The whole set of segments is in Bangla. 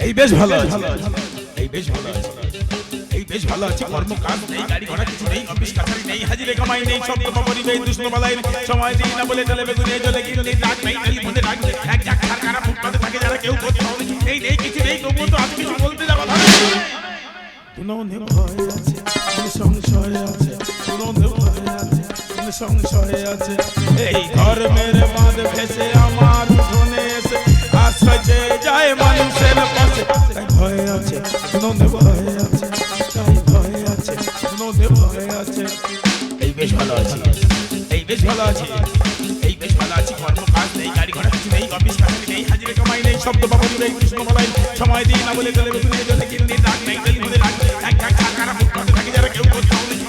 এই বেশ ভালো আছে, এই বেশ ভালো আছে, এই বেশ ভালো আছে। কর্মকাজ নেই, গাড়ি ঘোড়া কিছু নেই, অফিস কাছারি নেই, হাজিরে কামাই নেই, সব তো বাবরি নেই, দুষ্ণ বালাই নেই, সময় দিই না বলে চলে বেগুনে জলে গিয়ে ডাক নেই, টেলিফোনে ডাক নেই, এক জাক খারকারা ফুটপাতে থাকে যারা কেউ কোথাও নেই, নেই কিছু নেই, তবুও তো আজ কিছু বলতে যাওয়া ভালো। উনুনে ভয় আছে, সংশয় আছে, উনুনে ভয় আছে, সংশয় আছে, এই ধর্মের বাঁধ ভেসে আমার উঠোনে এসে আশ্রয় চেয়ে যায় মানুষের পাশে। তাই ভয় আছে, উনুনে ভয় আছে, তাই ভয় আছে, উনুনে ভয় আছে। এই বেশ ভালো আছে, এই বেশ ভালো আছে, এই বেশ ভালো আছে। কর্মকাজ নেই, গাড়ি ঘোড়া কিছু নেই, অফিস কাছারি নেই, হাজিরে কামাই নেই, শব্দ বাবরি নেই, কৃষ্ণ বলাই সময় দিই না বলে চলে বেগুনে জলে গিয়ে ডাক নেই, টেলিফোনে ডাক নেই, এক এক টাকারা ফুটপাতে থাকে যারা কেউ কোথাও নেই,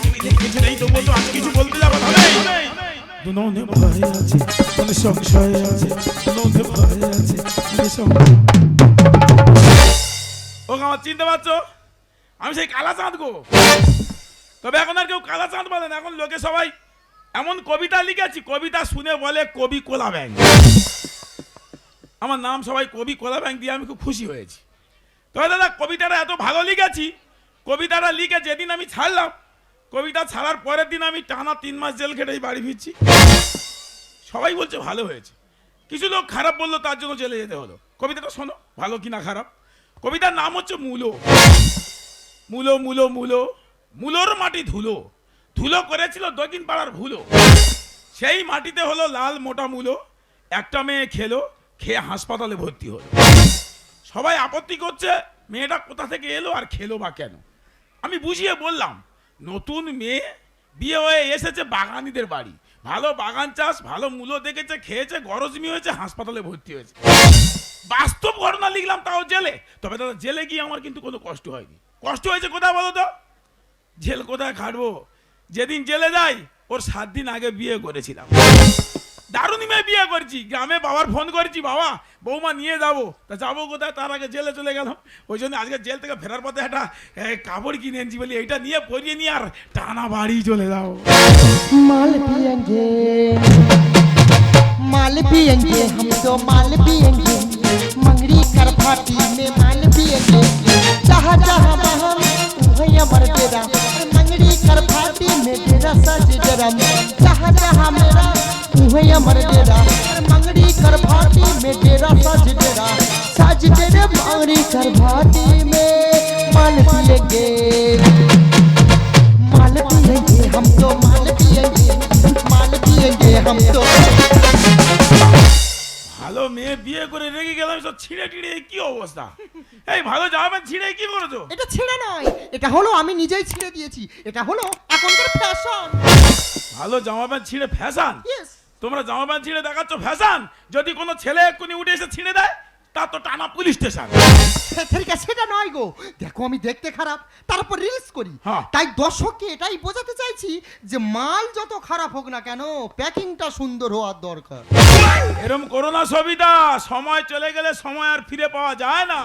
কিছু নেই, তবুও তো আজ কিছু বলতে যাবো ভালো। দুনোনে ভয় আছে, মনে সংশয় আছে, দুনোনে ভয় আছে, মনে সংশয়। ও আমার চিনতে পারছো? আমি সেই কালা চাঁদ গো। তবে এখন আর কেউ কালা চাঁদ বলে না, এখন লোকে সবাই এমন কবিতা লিখেছি, কবিতা শুনে বলে কবি কোলা ব্যাং। আমার নাম সবাই কবি কোলা ব্যাং দিয়ে আমি খুব খুশি হয়েছি। তবে দাদা কবিতাটা এত ভালো লিখেছি, কবিতাটা লিখে যেদিন আমি ছাড়লাম, কবিতা ছাড়ার পরের দিন আমি টানা 3 মাস জেল খেটেই বাড়ি ফিরছি। সবাই বলছে ভালো হয়েছে, কিছু লোক খারাপ বললো তার জন্য জেলে যেতে হলো। কবিতাটা শোনো, ভালো কি না খারাপ। কবিতার নাম হচ্ছে মূলো। মূলো মূলো মূলো, মূলোর মাটি ধুলো, ধুলো করেছিল দক্ষিণ পাড়ার ভুলো, সেই মাটিতে হলো লাল মোটা মূলো। একটা মেয়ে খেলো, খেয়ে হাসপাতালে ভর্তি হলো। সবাই আপত্তি করছে মেয়েটা কোথা থেকে এলো আর খেলো বা কেন। আমি বুঝিয়ে বললাম, নতুন মেয়ে বিয়ে হয়ে এসেছে বাগানিদের বাড়ি, ভালো বাগান চাষ, ভালো মূলো দেখেছে, খেয়েছে, গরজমি হয়েছে, হাসপাতালে ভর্তি হয়েছে। বাস্তব ঘটনা লিখলাম, তাও জেলে। তবে দাদা জেলে গিয়ে আমার কিন্তু কোনো কষ্ট হয়নি। কষ্ট হয়েছে কোথায় বলো তো? জেল কোথায় খাটবো, যেদিন জেলে যাই ওর 7 দিন আগে বিয়ে করেছিলাম। দারুণী মেয়ে বিয়ে করেছি, গ্রামে বাবার ফোন করেছি, বাবা বৌমা নিয়ে যাবো, তা যাবো কোথায়, তার আগে জেলে চলে গেলাম। ওই জন্য আজকে জেল থেকে ফেরার পথে একটা কাপড় কিনে এনেছি, বলি এইটা নিয়ে পরিয়ে নিয়ে আর টানা বাড়ি চলে যাও। माल पिएंगे, माल पिएंगे, हम तो माल पिएंगे, मंगरी कर फाटी में माल पिएंगे, जहाँ जहाँ बहम वहीं अमर तेरा, मंगरी कर फाटी में तेरा सज जरम, जहाँ जहाँ मेरा वहीं अमर तेरा, मंगरी कर फाटी में तेरा सज तेरा, सज तेरे मंगरी कर फाटी में माल पिएंगे, माल पिएंगे, हम तो माल पिएंगे, माल पिएंगे हम तो। ভালো মেয়ে বিয়ে করে রেখে গেলাম, সব ছিঁড়ে টিড়ে কি অবস্থা। এই ভালো জামা প্যান্ট ছিঁড়ে কি করেছো? এটা ছেড়ে নয়, এটা হলো আমি নিজেই ছিঁড়ে দিয়েছি, এটা হলো এখনকার ফ্যাশন। ভালো জামা প্যান্ট ছিঁড়ে ফ্যাশন? ইয়েস, তোমরা জামা প্যান্ট ছিঁড়ে দেখাচ্ছ ফ্যাশন? যদি কোনো ছেলে এক্ষুনি উঠে এসে ছিঁড়ে দেয়, তা তো টানা পুলিশ স্টেশন। ঠিক আছে, সেটা নয় গো। দেখো আমি দেখতে খারাপ, তারপর রিলস করি, হ্যাঁ। তাই দর্শককে এটাই বোঝাতে চাইছি যে মাল যত খারাপ হোক না কেন, প্যাকিংটা সুন্দর হওয়ার দরকার। এরম করো না সবিতা, সময় চলে গেলে সময় আর ফিরে পাওয়া যায় না।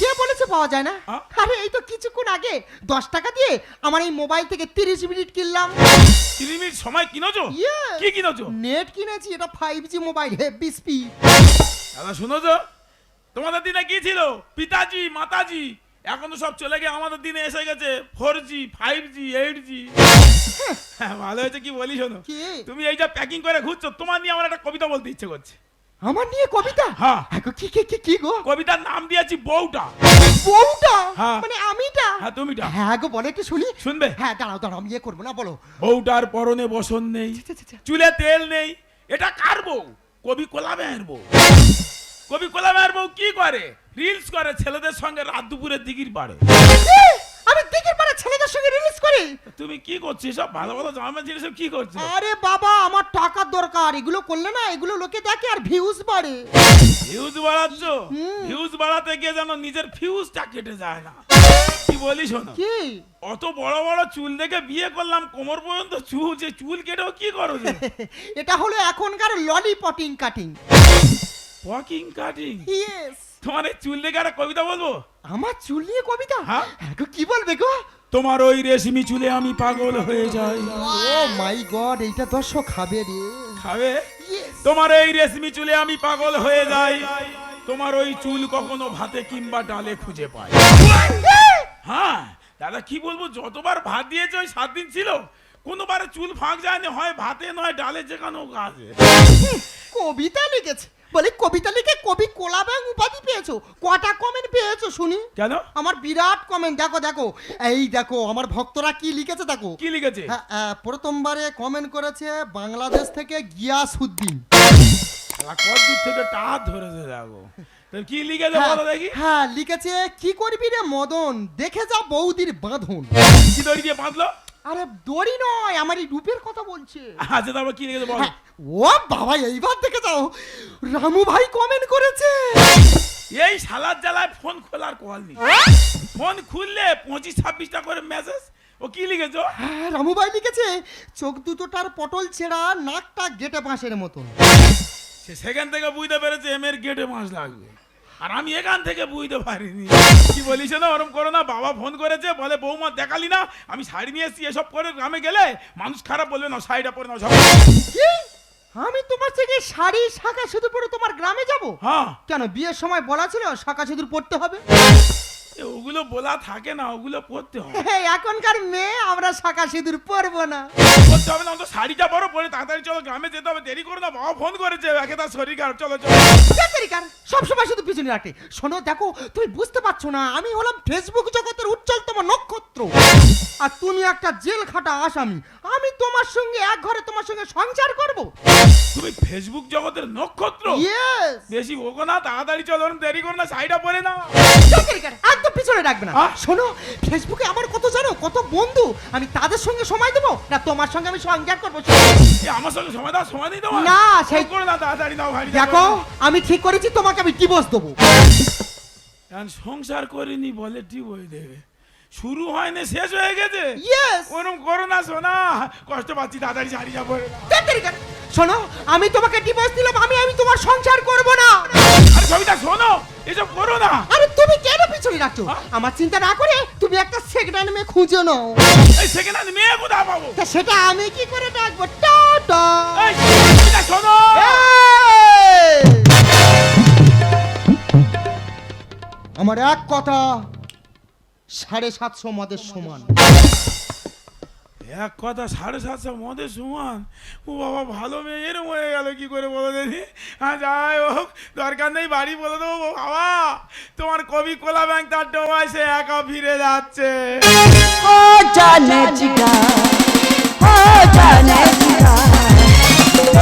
কে বলেছে পাওয়া যায় না? হ্যাঁ? আরে এই তো কিছুক্ষণ আগে 10 টাকা দিয়ে আমার এই মোবাইল থেকে 30 মিনিট কিনলাম। 3 মিনিট সময় কিনেছো? Yes. কি কিনেছো? নেট কিনেছি, এটা 5G মোবাইল, হেভি স্পিড। দাদা শুনেছো, তোমাদের দিনে কি ছিল? পিতাজি মাতাজি। এখন তো সব চলে গিয়ে আমাদের দিনে এসে গেছে 4G 5G 8G। হ্যাঁ, ভালো হয়েছে কি বলি শোনো, কি? তুমি এই যে প্যাকিং করে ঘুরছো, তোমার নিয়ে আমার একটা কবিতা বলতে ইচ্ছে করছে। আমার নিয়ে কবিতা? হ্যাঁ। কি কি কি কি গো? কবিতার নাম দিয়েছি বউটা। বউটা? হ্যাঁ। মানে আমিটা? হ্যাঁ তুমিটা। হ্যাঁ গো, বলে একটু শুনি। শুনবে? হ্যাঁ দাঁড়াও দাঁড়াও, আমি ইয়ে করবো না, বলো। বউটার পরনে বসন নেই, চুলে তেল নেই, এটা কার বউ? কবি কোলাবের বউ। কবি কোলাবের বউ কি করে? রিলস করে ছেলেদের সঙ্গে রাত দুপুরে দিঘির পাড়ে। আমি দিকের পাড়া ছেলেদের সঙ্গে রিলিজ করি? তুমি কি করছিস? সব ভালো ভালো জামা জিনিস কি করছো? আরে বাবা, আমার টাকার দরকার, এগুলো করলে না এগুলো লোকে দেখে আর ভিউজ বাড়ে। ভিউজ বাড়াচ্ছ? ভিউজ বাড়াতে গিয়ে যেন নিজের ফিউজটা কেটে যায় না। কি বলি শোনো, কি? অত বড় বড় চুল দেখে বিয়ে করলাম, কোমর পর্যন্ত চুল, যে চুল কেটেও কি করো? এটা হলো এখনকার ললিপটিং কাটিং। Walking cutting? ইয়েস। তোমার এই চুল দেখে একটা কবিতা বলবো? আমার চুল নিয়ে কবিতা? হ্যাঁ। গো, কি বলবে গো? তোমার ওই রেশমি চুলে আমি পাগল হয়ে যাই। ও মাই গড, এইটা দর্শক খাবে রে। খাবে? ইয়েস। তোমার এই রেশমি চুলে আমি পাগল হয়ে যাই, তোমার ওই চুল কখনো ভাতে কিংবা ডালে খুঁজে পাই। হ্যাঁ দাদা কি বলবো, যতবার ভাত দিয়েছে ওই 7 দিন ছিল, কোনোবারে চুল ফাঁক যায়নি, হয় ভাতে নয় ডালে, যেখানেও গাছে। কবিতা লিখেছে বলে, কবিতা লিখে কবি কোলা ব্যাং উপাধি পেয়েছো। কটা কমেন্ট পেয়েছো শুনি? কেন? আমার বিরাট কমেন্ট, দেখো দেখো, এই দেখো আমার ভক্তরা কি লিখেছে দেখো। কি লিখেছে? প্রথমবারে কমেন্ট করেছে বাংলাদেশ থেকে গিয়াসউদ্দিন। কত দূর থেকে টাট ধরেছে দেখো। তো কি লিখেছে বলো দেখি। হ্যাঁ লিখেছে, কি করবি রে মদন, দেখে যা বৌদির বাঁধন। কি দড়ি দিয়ে বাঁধলো? আরে দড়ি নয়, আমার এই রূপের কথা বলছে। আচ্ছা তারপর কি লিখেছে বলো। ও বাবা, এইবার দেখে যাও, রামু ভাই কমেন্ট করেছে। এই শালার জ্বালায় ফোন খোলার কল নেই, ফোন খুললে 25-26টা করে মেসেজ। ও কি লিখেছো? হ্যাঁ রামু ভাই লিখেছে, চোখ দুটোটার পটল ছেঁড়া, নাকটা গেটে বাঁশের মতন। সে সেখান থেকে বুঝতে পেরেছে এমের গেটে মাছ লাগবে, আর আমি এখান থেকে বুঝতে পারিনি। কি বলিস না, ওরম করো না। বাবা ফোন করেছে, বলে বৌমা দেখালি না, আমি শাড়ি নিয়ে এসছি, এসব করে গ্রামে গেলে মানুষ খারাপ বলবে না, শাড়িটা পরে নাও সব। কি? আমি তোমার থেকে শাড়ি শাঁখা সিঁদুর পরে তোমার গ্রামে যাব? হ্যাঁ। কেন, বিয়ের সময় বলা ছিল শাঁখা সিঁদুর পড়তে হবে? ওগুলো বলা থাকে না, ওগুলো পরতে হবে। এখনকার মেয়ে আমরা শাঁখা সিঁদুর পরবো না। পরতে হবে না, অন্তত শাড়িটা বড় পরে তাড়াতাড়ি চলো, গ্রামে যেতে হবে, দেরি করো না। বাবা ফোন করেছে, একে তার শরীর খারাপ, চলো চলো। সব সময় শুধু পিছনে রাখে। শোনো দেখো, তুমি বুঝতে পারছো না, আমি হলাম ফেসবুক জগতের উজ্জ্বলতম নক্ষত্র, আর তুমি একটা জেল খাটা আসামি। আমি তোমার সঙ্গে এক ঘরে তোমার সঙ্গে সংসার করব। তুমি ফেসবুক জগতের নক্ষত্র? ইয়েস। বেশি ভোগো না, তাড়াতাড়ি চলো, দেরি করো না, শাড়িটা পরে না। একদম পিছনে রাখবে না। শোনো, ফেসবুকে আমার কত জানো, কত বন্ধু, আমি তাদের সঙ্গে সময় দেবো না তোমার সঙ্গে আমি সংসার করবো? আমার সঙ্গে সময় দাও, সময় নেই তোমার? না, সেই করো না, তাড়াতাড়ি দাও ভাই। দেখো, আমি ঠিক করেছি তোমাকে আমি ডিভোর্স দেবো। সংসার করিনি বলে ডিভোর্স দেবে? শুরু হয়নি, শেষ হয়ে গেছে। ইয়েস। ওরম করো না সোনা, কষ্ট পাচ্ছি, তাড়াতাড়ি শাড়ি যা পরে না। শোনো, আমি তোমাকে ডিভোর্স দিলাম, আমি তোমার সংসার করব না। আরে কবিতা শোনো, এসব করো না। আরে তুমি কেন পিছনে রাখছো? আমার চিন্তা না করে তুমি একটা সেকেন্ড হ্যান্ড মেয়ে খুঁজে নাও। এই সেকেন্ড হ্যান্ড মেয়ে কোথায় পাবো? তা সেটা আমি কি করে ডাকবো? টাটা। এই কবিতা শোনো। আমার এক কথা 750 মদের সমান। এক কথা 750 মদের সমান? ও বাবা, ভালো মেয়ে এরম হয়ে গেল কি করে বলো দেখি। হ্যাঁ যাই হোক, দরকার নেই, বাড়ি বলে দেবো বাবা তোমার কবি কোলা ব্যাংক তার ডোবায় সে একা ফিরে যাচ্ছে। ও জানে জিগা, ও জানে জিগা,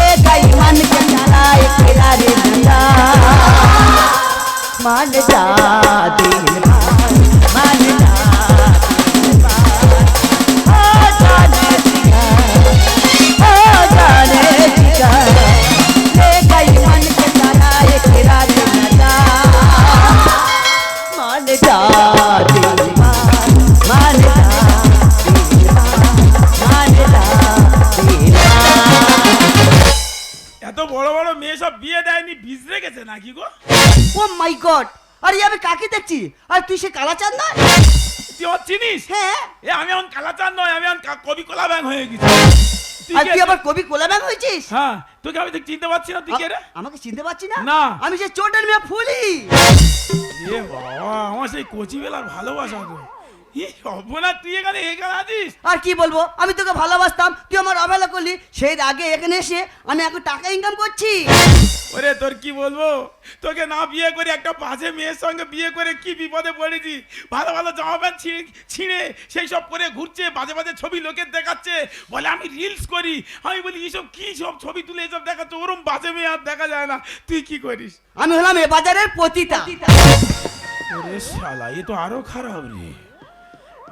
এ গাই মান के चलाए तेरा रे जिया, मान जा दिल मान जा, ओ जाने जिगा, ओ जाने जिगा, ए गाई मान के चलाए तेरा रे जिया, मान जा दिल मान जा, এত বড় বড় মেয়ে সব বিয়ে দেয়নি, বীজ রেখেছে নাকি গো? ও মাই গড, আরে আমি কাকে দেখছি? আর তুই সে কালাচাঁদ না? তুই আমার চিনিস? হ্যাঁ। এ আমি এখন কালাচাঁদ নয়, আমি এখন কবি কোলা ব্যাংক হয়ে গেছি। আর তুই আবার কবি কোলা ব্যাগ হয়েছিস? হ্যাঁ, তোকে আমি চিনতে পারছি না, তুই কে রে? আমাকে চিনতে পারছি না? না। আমি সে চোটের মেয়ে ফুলি। এ বাবা, আমার সেই কচি বেলার ভালোবাসা তো। অবনা তুই এখানে আছিস? আর কি বলবো, আমি তোকে ভালোবাসতাম, তুই আমার অবহেলা করলি। সেই আগে এখানে এসে আমি এখন টাকা ইনকাম করছি। ওরে তোর কি বলবো, তোকে না বিয়ে করে একটা বাজে মেয়ের সঙ্গে বিয়ে করে কি বিপদে পড়েছি। ভালো ভালো জামা প্যান্ট ছিঁড়ে সেই সব পরে ঘুরছে, বাজে বাজে ছবি লোকের দেখাচ্ছে, বলে আমি রিলস করি। আমি বলি এইসব কি সব ছবি তুলে এসব দেখাচ্ছে, ওরম বাজে মেয়ে আর দেখা যায় না। তুই কি করিস? আমি হলাম এ বাজারের পতিতা। ওরে শালা, এ তো আরো খারাপ রে।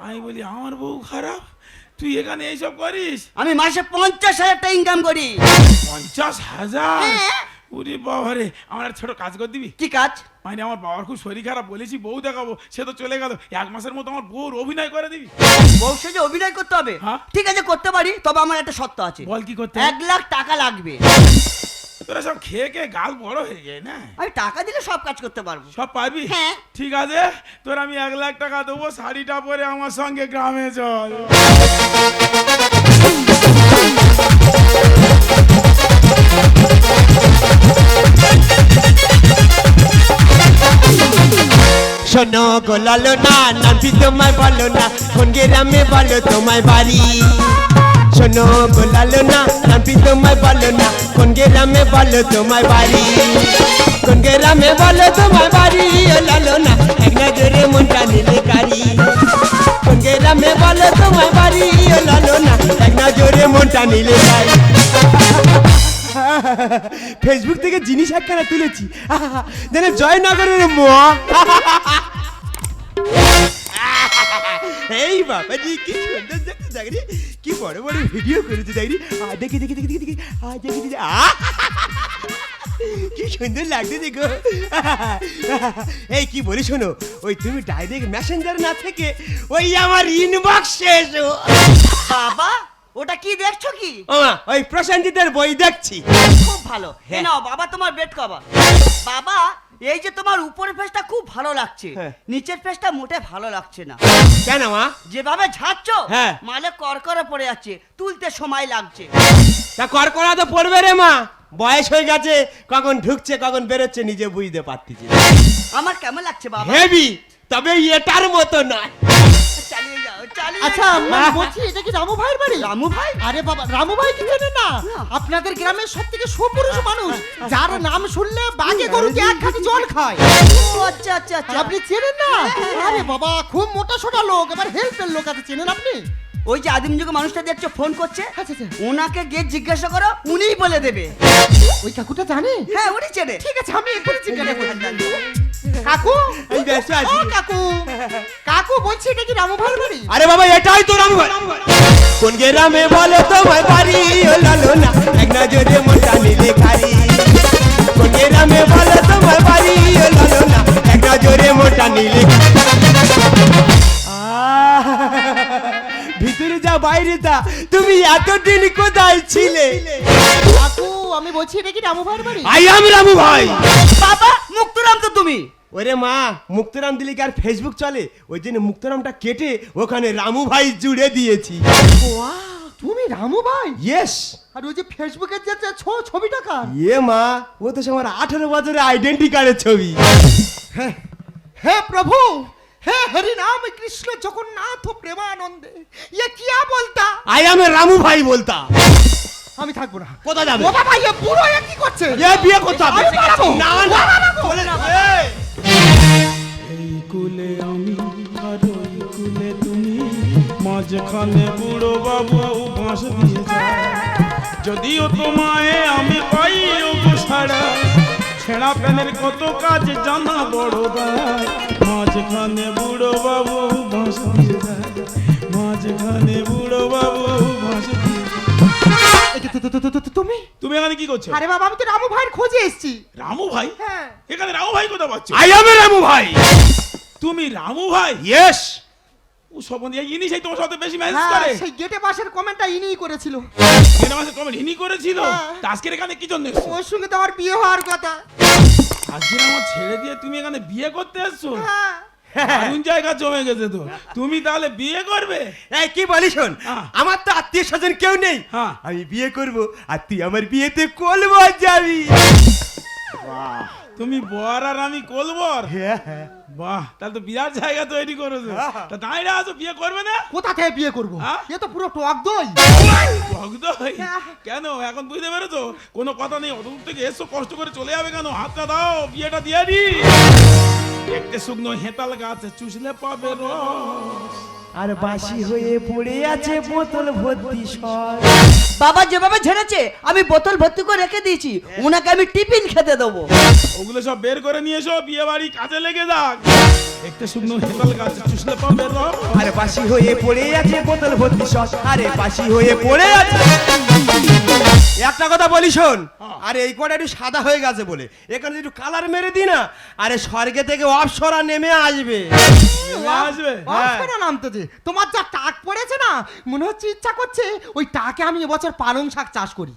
আমি বলি আমার বউ খারাপ, তুই এখানে এইসব করিস? আমি মাসে 50,000 টাকা ইনকাম করি। 50,000? হ্যাঁ। ওরে বাবা রে, আমার একটা ছোট কাজ করে দিবি? কি কাজ? মানে আমার বাবার খুব শরীর খারাপ, বলেছি বউ দেখাবো, সে তো চলে গেল। 1 মাসের মতো আমার বউর অভিনয় করে দিবি? বউ সেজে অভিনয় করতে হবে? হ্যাঁ। ঠিক আছে, করতে পারি, তবে আমার একটা শর্ত আছে। বল কি করতে? 1 লাখ টাকা লাগবে। তোরা সব খেয়ে খেয়ে গাল বড় হয়ে যায় না? আমি টাকা দিলে সব কাজ করতে পারবো। সব পারবি? হ্যাঁ। ঠিক আছে, তোর আমি 1 লাখ টাকা দেবো, শাড়িটা পরে আমার সঙ্গে গ্রামে চল। শোনো গোলালো না নামটি তোমায় বলো না কোন গ্রামে বলো তোমায় বাড়ি শোনো গোলালো না নামটি তোমায় বলো না কোন গ্রামে বলো তোমায় বাড়ি কোন গ্রামে বলো তোমায় বাড়ি ও লালো না এক নজরে মনটা নিলে কারি কোন গ্রামে বলো তোমায় বাড়ি ও লালো না এক নজরে মনটা নিলে কারি ফেসবুক থেকে জিনিস একখানা তুলেছি যেন জয়নগরের মোয়া এই বাবাজি কি সুন্দর দেখতে দেখি কি বড় বড় ভিডিও করেছে দেখি দেখি দেখি দেখি দেখি দেখি দেখি কি সুন্দর লাগছে দেখো এই কি বলি শোনো ওই তুমি ডাইরেক্ট মেসেঞ্জার না থেকে ওই আমার ইনবক্সে এসো বাবা ওটা কি দেখছো কি? ওই প্রশান্তিদের বই দেখছি খুব ভালো। এ নাও বাবা তোমার বেড কভার। বাবা এই যে তোমার উপরের ফেসটা খুব ভালো লাগছে, নিচের ফেসটা মোটে ভালো লাগছে না। কেন মা? যেভাবে ঝাড়ছো হ্যাঁ মালে করকরে পড়ে যাচ্ছে, তুলতে সময় লাগছে। তা করকরা তো পড়বে রে মা, বয়স হয়ে গেছে, কখন ঢুকছে কখন বেরোচ্ছে নিজে বুঝতে পারতেছি। আমার কেমন লাগছে বাবা? হেভি, তবে এটার মতো নয়। চালিয়ে যাও চালিয়ে। আচ্ছা বলছি এটা কি রামু ভাইয়ের বাড়ি? রামু ভাই? আরে বাবা রামু ভাই কি চেনেন না? আপনাদের গ্রামের সবথেকে সুপুরুষ মানুষ, যার নাম শুনলে বাঘে গরুকে এক খাতে জল খায়। ও আচ্ছা আচ্ছা আচ্ছা। আপনি চেনেন না? আরে বাবা খুব মোটা সোটা লোক, এবার হেল্পের লোক আছে, চেনেন আপনি? ওই যে আদিম যুগে মানুষটা দেখছো ফোন করছে, আচ্ছা আচ্ছা ওনাকে গিয়ে জিজ্ঞাসা করো, উনিই বলে দেবে। ওই কাকুটা জানে? হ্যাঁ উনি চেনে। ঠিক আছে আমি এক্ষুনি জিজ্ঞাসা করছি। কাকু এই ব্যস্ত আছি। ও কাকু, কাকু বলছি এটা কি রামু ভাইয়ের বাড়ি? আরে বাবা এটাই তো রামু ভাই। কোন গ্রামে বলো তোমায় বাড়ি ও লালো না এক নজরে মনটা নিলে খারি কোন গ্রামে বলো তোমায় বাড়ি ও লালো না এক নজরে মনটা নিলে। ভিতরে যা বাইরে তা, তুমি এতদিন কোথায় ছিলে? কাকু আমি বলছি এটা কি রামু ভাইয়ের বাড়ি? আই এম রামু ভাই। বাবা মুক্তরাম তো তুমি? ওরে মা, মুক্তরাম দিলে কি আর ফেসবুক চলে? ওই জন্য মুক্তরামটা কেটে ওখানে রামু ভাই জুড়ে দিয়েছি। ওয়াও তুমি রামু ভাই? ইয়েস। আর ওই যে ফেসবুকের যে ছবিটা কার? ইয়ে মা, ও তো আমার 18 বছরের আইডেন্টি কার্ডের ছবি। হে প্রভু, হে হরি নাম কৃষ্ণ জগন্নাথ প্রেমানন্দে, ये क्या बोलता? আই এম রামু ভাই বলতা। আমি থাকবো না। কোথায় যাবে? ও বাবা এ পুরো এ কি করছে? এ বিয়ে করতে হবে। আমি পালাবো। না না বলে না। এই কুলে আমি আর ওই কুলে তুমি, মাঝখানে বুড়ো বাবু বাঁশ দিয়ে যায়। যদিও তোমায় আমি পাই গো সারা, ছেঁড়া প্যানের কত কাজ জানা বড় দায়। মাঝখানে বুড়ো বাবু বাঁশ দিয়ে যায়, মাঝখানে বুড়ো বাবু বাঁশ দিয়ে যায়। তুমি তুমি এখানে কি করছো? আরে বাবা আমি তো রামু ভাইয়ের খোঁজে এসেছি। রামু ভাই? হ্যাঁ এখানে রামু ভাই কোথা পাচ্ছ? আই এম রামু ভাই। তুমি রামু ভাই? ইয়েস। ও সবন ইনি সেই তোমার সাথে বেশি ম্যানেজ হ্যাঁ করে? সেই গেটে বাসের কমেন্টটা ইনিই করেছিল। এটা মাসে কমেন্ট ইনি করেছিল? হ্যাঁ। তা আজকের এখানে কি জন্য এসছো? ওর সঙ্গে তো আমার বিয়ে হওয়ার কথা। আজকে আমার ছেড়ে দিয়ে তুমি এখানে বিয়ে করতে এসছো? হ্যাঁ দারুণ জায়গা জমে গেছে তো। তুমি তাহলে বিয়ে করবে? এই কি বলি শোন, হ্যাঁ। আমার তো আত্মীয় স্বজন কেউ নেই, হ্যাঁ। আমি বিয়ে করব আর তুই আমার বিয়েতে কোলবর যাবি। তুমি বর আর আমি কোলবর? হ্যাঁ হ্যাঁ। বাহ, তাহলে তো বিরাট জায়গা তৈরি করেছো। তা দাঁড়িয়ে আছো, বিয়ে করবে না? কোথা থেকে বিয়ে করবো? হ্যাঁ? এ তো পুরো টক দই। টক দই? কেন এখন বুঝতে পেরেছো? কোনো কথা নেই, অত দূর থেকে এসো, কষ্ট করে চলে যাবে কেন? হাতটা দাও, বিয়েটা দিয়ে দি। দেখতে শুকনো হেতাল গাছ, চুষলে পাবে রস। আর বাসি হয়ে পড়ে আছে বোতল ভর্তি সর। বাবা যেভাবে ঝেড়েছে আমি বোতল ভর্তি করে রেখে দিয়েছি, ওনাকে আমি টিফিন খেতে দেবো। ওগুলো সব বের করে নিয়ে এসো, বিয়ে বাড়ি কাজে লেগে যাক। দেখতে শুকনো হেতাল গাছ, চুষলে পাবে রস। আর বাসি হয়ে পড়ে আছে বোতল ভর্তি সর। আরে বাসি হয়ে পড়ে আছে। একটা কথা বলি শোন, আরে এই কটা একটু সাদা হয়ে গেছে বলে এখানে একটু কালার মেরে দি না, আরে স্বর্গে থেকে অপসরা নেমে আসবে। নেমে আসবে? অপসরা নামতে যে তোমার যা টাক পড়েছে না, মনে হচ্ছে ইচ্ছা করছে ওই টাকে আমি এবছর পালং শাক চাষ করি।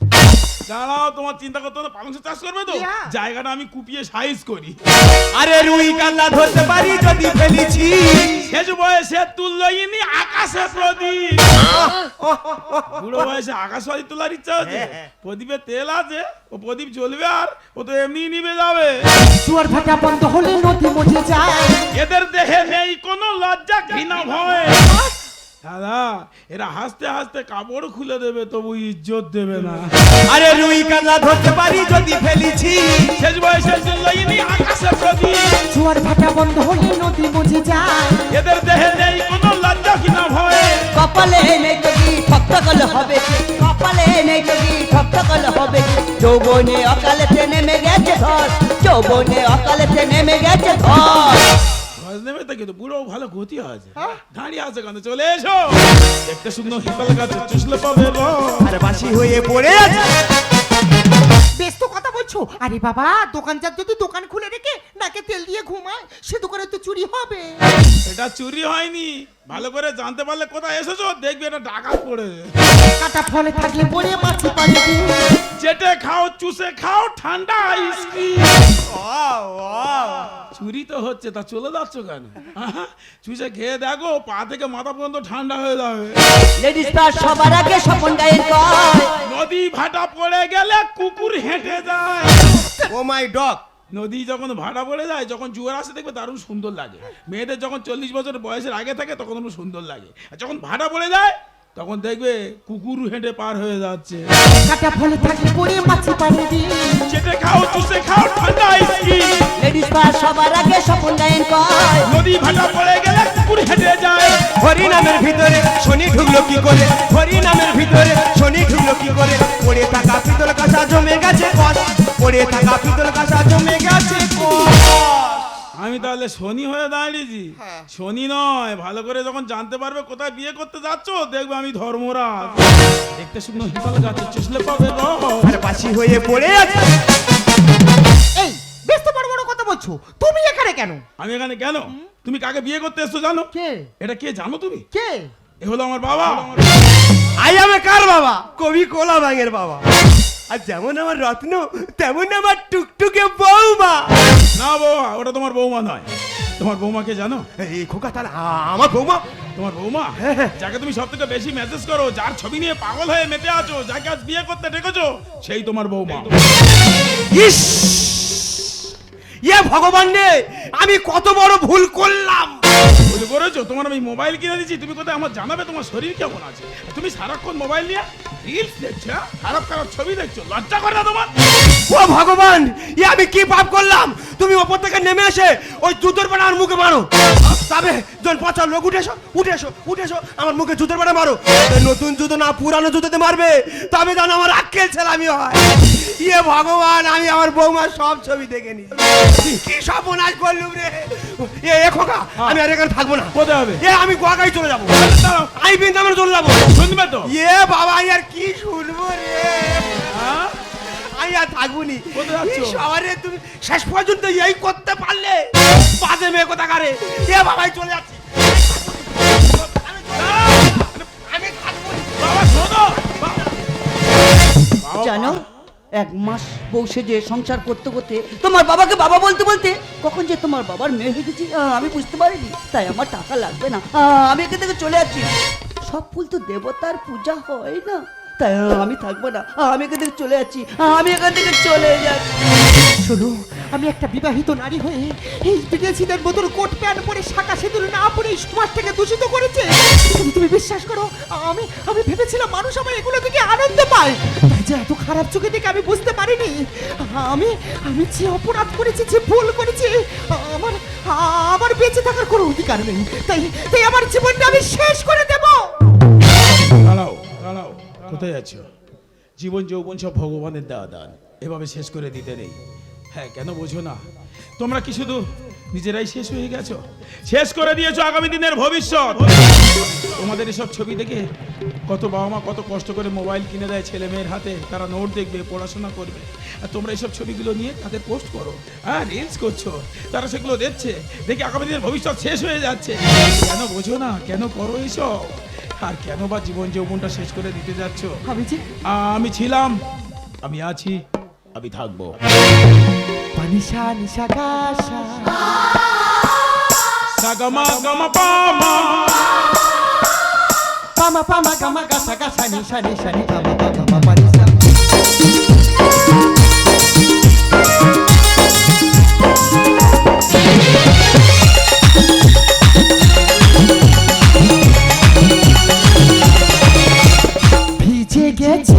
দাঁড়াও, তোমার চিন্তা করতে হবে, পালং শাক চাষ করবে তো? Yeah. জায়গাটা আমি কুপিয়ে সাইজ করি। আরে রুই কাতলা ধরতে পারি যদি ফেলেছি। শেষ বয়সে তুললইনি আকাশে প্রদীপ। বুড়ো বয়সে আকাশ প্রদীপ তোলার ইচ্ছা হচ্ছে? প্রদীপে তেল আছে, ও প্রদীপ জ্বলবে আর ও তো এমনি নিভে যাবে। জোয়ার ভাটা বন্ধ হলে নদী মুছে যায়। এদের দেহে নেই কোনো লজ্জা ঘৃণা ভয়। দাদা, এরা হাসতে হাসতে কাপড় খুলে দেবে, তবু ইজ্জত দেবে না। আরে রুই কাতলা ধরতে পারি যদি ফেলেছি। শেষ বয়সে তুললইনি আকাশে প্রদীপ। জোয়ার ভাটা বন্ধ হলে নদী মুছে যায়। এদের দেহে নেই কোনো লজ্জা ঘৃণা ভয়। কপালে নেই তো কি ঠকঠকাল হবে কি? কপালে নেই তো কি ঠকঠকাল হবে কি? যৌবনে অকালেতে নেমে গেছে ধর, যৌবনে অকালেতে নেমে গেছে ধর। ভয় নেবে তো, কিন্তু বুড়ো ভালো গতি আছে। দাঁড়িয়ে আছে কেন? চলে এসো, দেখতে সুন্দর হিতাল গাছে চুষলে পাবে রস। আরে বাসি হয়ে পড়ে আছে। বেশ তো কথা বলছো। আরে বাবা, দোকানদার যদি দোকান খুলে রেখে নাকে তেল দিয়ে ঘুমায়, সে দোকানে তো চুরি হবে। এটা চুরি হয়নি, ভালো করে জানতে পারলে কোথায় এসেছো দেখবে এটা ডাকাত পড়েছে। কাটা ফলে থাকলে পরে মাছি পানি দিই। চেটে খাও, চুষে খাও, ঠান্ডা আইসক্রিম। চুরি তো হচ্ছে, তা চলে যাচ্ছ কেন? আহা, চুষে খেয়ে দেখো, পা থেকে মাথা পর্যন্ত ঠান্ডা হয়ে যাবে। লেডিস ফার্স্ট সবার আগে স্বপন গায়েন কয়। নদী ভাটা পড়ে গেলে কুকুর হেঁটে যায়। ও মাই ডগ। নদী যখন ভাটা পড়ে যায়, যখন জোয়ার আসে দেখবে দারুণ সুন্দর লাগে। মেয়েদের যখন 40 বছর বয়সের আগে থাকে তখন খুব সুন্দর লাগে, আর যখন ভাটা পড়ে যায় তখন দেখবে কুকুর হেঁটে পার হয়ে যাচ্ছে। কাটা ফলে থাকলে পরে মাছি পানি দিই। চেটে খাও, চুষে খাও, ঠান্ডা আইসক্রিম। লেডিস ফার্স্ট সবার আগে স্বপন গায়েন কয়। নদী ভাটা পড়ে গেলে কুকুর হেঁটে যায়। হরি নামের ভিতরে শনি ঢুকলো কি করে? হরি নামের ভিতরে শনি ঢুকলো কি করে? পড়ে থাকা পিতল কাঁসা জমে গেছে কস। পড়ে থাকা পিতল কাঁসা জমে গেছে কস। আমি তাহলে শনি হয়ে দাঁড়িয়েছি? শনি নয়, ভালো করে যখন জানতে পারবে কোথায় বিয়ে করতে যাচ্ছ দেখবে আমি ধর্মরাজ। দেখতে শুকনো হিতাল গাছে চুষলে পাবে রস। আরে বাসি হয়ে পড়ে আছে। এই বেশ তো বড় বড় কথা বলছো। তুমি এখানে কেন? আমি এখানে কেন? তুমি কাকে বিয়ে করতে এসছো জানো? কে? এটা কে জানো তুমি? কে? এ হলো আমার বাবা। আই আমি কার বাবা? কবি কোলা ভাঙের বাবা। আর যেমন আমার রত্ন তেমন আমার টুকটুকে বৌমা। না বৌমা, ওটা তোমার বৌমা নয়। তোমার বৌমাকে জানো? এই খোকা তাহলে আমার বৌমা। তোমার বৌমা, যাকে তুমি সব থেকে বেশি মেসেজ করো, যার ছবি নিয়ে পাগল হয়ে মেতে আছো, যাকে আজ বিয়ে করতে ডেকেছো, সেই তোমার বৌমা। ইস, ইয়ে ভগবান রে, আমি কত বড় ভুল করলাম। ভুল করেছো? তোমার আমি মোবাইল কিনে দিচ্ছি, তুমি কোথায় আমার জানাবে তোমার শরীর কেমন আছে? তুমি সারাক্ষণ মোবাইল নিয়ে রিলস দেখছো, খারাপ খারাপ ছবি দেখছো, লজ্জা করে না তোমার? ও ভগবান, এ আমি কি পাপ করলাম? তুমি ওপর থেকে নেমে এসে ওই জুতোর বাড়া আমার মুখে মারো। তবে যখন পচা লোক উঠে এসো, উঠে এসো, উঠে এসো, আমার মুখে জুতোর বাড়া মারো। এই নতুন জুতো না পুরানো জুতোতে মারবে, তবে যেন আমার আক্কেল ছেলামি হয়। ইয়ে ভগবান, আমি আমার বৌমার সব ছবি দেখে নি। কি সর্বনাশ করলুম রে। এ খোকা, আমি আর এখানে থাকবো না। কোথায় হবে? এ আমি গোয়াগাই চলে যাবো। দাঁড়াও, আমি বৃন্দাবনে চলে যাবো। শুনবে তো? ইয়ে বাবা, আর কি শুনবো রে। হ্যাঁ? আমি আর থাকবুনি। কোথায় যাচ্ছো? সবারে তুমি শেষ পর্যন্ত এই করতে পারলে, বাজে মেয়ে কথা কারে। এ বাবাই চলে যাচ্ছি। আমি থাকবুনি। বাবা শোনো, বাবা। জানো, 1 মাস বউ সেজে সংসার করতে করতে তোমার বাবাকে বাবা বলতে বলতে কখন যে তোমার বাবার মেয়ে হয়ে গেছি আমি বুঝতে পারিনি। তাই আমার টাকা লাগবে না, আমি এখান থেকে চলে যাচ্ছি। সব ফুল তো দেবতার পূজা হয় না, তাই আমি থাকবো না, আমি এখান থেকে চলে যাচ্ছি, আমি এখান থেকে চলে যাচ্ছি। শোনো, আমি একটা বিবাহিত নারী হয়ে এই বিদেশিদের মতন কোট প্যান্ট পরে শাঁখা সিঁদুর না পরে এই সমাজটাকে দূষিত করেছে। তুমি বিশ্বাস করো, আমি আমি ভেবেছিলাম মানুষ আমার এগুলো থেকে আনন্দ পায়, তাই যে এত খারাপ চোখে দেখে আমি বুঝতে পারিনি। আমি আমি যে অপরাধ করেছি, যে ভুল করেছি, আমার আমার বেঁচে থাকার কোনো অধিকার নেই। তাই তাই আমার জীবনটা আমি শেষ করে দেব। দাঁড়াও, দাঁড়াও, কোথায় যাচ্ছ? জীবন যৌবন সব ভগবানের দেওয়া দান, এভাবে শেষ করে দিতে নেই। হ্যাঁ, কেন বোঝো না? তোমরা কি শুধু নিজেরাই শেষ হয়ে গেছো? শেষ করে দিয়েছো আগামী দিনের ভবিষ্যৎ। তোমাদের এসব ছবি দেখে কত বাবা মা কত কষ্ট করে মোবাইল কিনে দেয় ছেলে মেয়ের হাতে, তারা নোট দেখবে, পড়াশোনা করবে, আর তোমরা এইসব ছবিগুলো নিয়ে তাদের পোস্ট করো, হ্যাঁ রিলস করছো, তারা সেগুলো দেখছে, দেখে আগামী দিনের ভবিষ্যৎ শেষ হয়ে যাচ্ছে। কেন বোঝো না? কেন করো এইসব? আর কেন বা জীবন যৌবনটা শেষ করে দিতে যাচ্ছ? আমি যে আমি ছিলাম আমি আছি, আমি থাকবো। পানিশা নিশা গাশা সাগমা গমা পামা পামা পামা গামা গাসা গাসা নিশা নিশা নি গামা গামা পানিশা। ভিজে গেছে